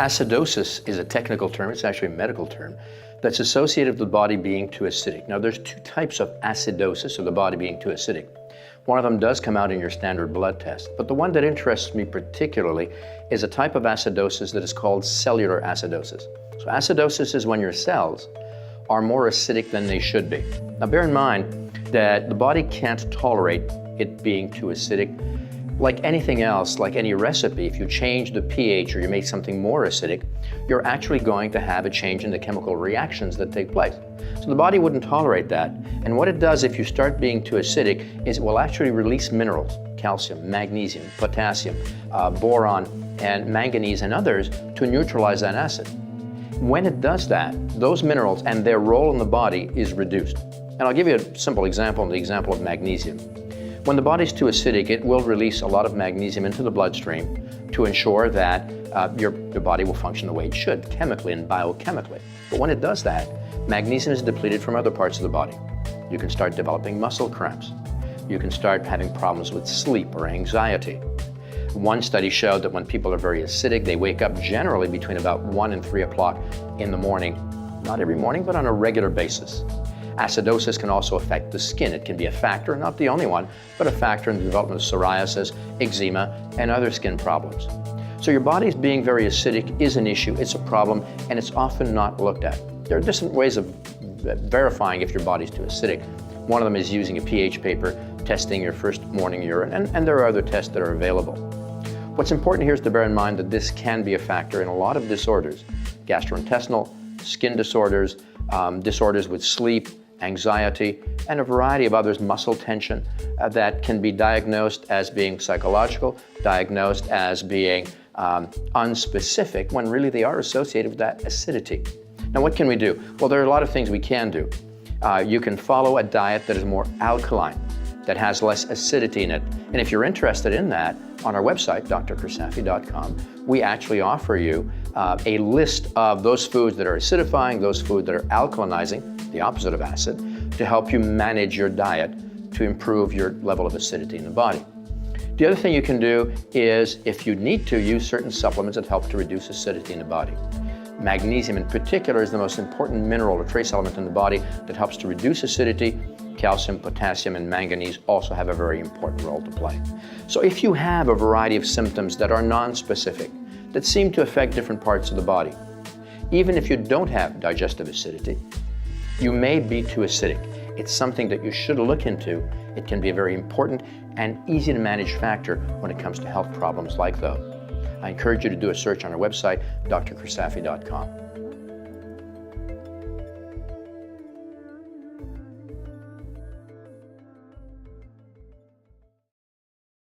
Acidosis is a technical term, it's actually a medical term, that's associated with the body being too acidic. Now there's two types of acidosis, or the body being too acidic. One of them does come out in your standard blood test, but the one that interests me particularly is a type of acidosis that is called cellular acidosis. So acidosis is when your cells are more acidic than they should be. Now bear in mind that the body can't tolerate it being too acidic. Like anything else, like any recipe, if you change the pH or you make something more acidic, you're actually going to have a change in the chemical reactions that take place. So the body wouldn't tolerate that. And what it does if you start being too acidic is it will actually release minerals, calcium, magnesium, potassium, boron, and manganese and others to neutralize that acid. When it does that, those minerals and their role in the body is reduced. And I'll give you a simple example, the example of magnesium. When the body's too acidic, it will release a lot of magnesium into the bloodstream to ensure that your body will function the way it should, chemically and biochemically. But when it does that, magnesium is depleted from other parts of the body. You can start developing muscle cramps. You can start having problems with sleep or anxiety. One study showed that when people are very acidic, they wake up generally between about 1 and 3 o'clock in the morning. Not every morning, but on a regular basis. Acidosis can also affect the skin. It can be a factor, not the only one, but a factor in the development of psoriasis, eczema, and other skin problems. So your body's being very acidic is an issue, it's a problem, and it's often not looked at. There are different ways of verifying if your body's too acidic. One of them is using a pH paper, testing your first morning urine, and there are other tests that are available. What's important here is to bear in mind that this can be a factor in a lot of disorders: gastrointestinal, skin disorders, disorders with sleep, anxiety, and a variety of others, muscle tension, that can be diagnosed as being psychological, diagnosed as being unspecific, when really they are associated with that acidity. Now what can we do? Well, there are a lot of things we can do. You can follow a diet that is more alkaline, that has less acidity in it. And if you're interested in that, on our website, drkursafi.com, we actually offer you a list of those foods that are acidifying, those foods that are alkalinizing, the opposite of acid, to help you manage your diet to improve your level of acidity in the body. The other thing you can do is, if you need to, use certain supplements that help to reduce acidity in the body. Magnesium in particular is the most important mineral or trace element in the body that helps to reduce acidity. Calcium, potassium, and manganese also have a very important role to play. So if you have a variety of symptoms that are non-specific, that seem to affect different parts of the body, even if you don't have digestive acidity, you may be too acidic. It's something that you should look into. It can be a very important and easy to manage factor when it comes to health problems like those. I encourage you to do a search on our website, drkursafi.com.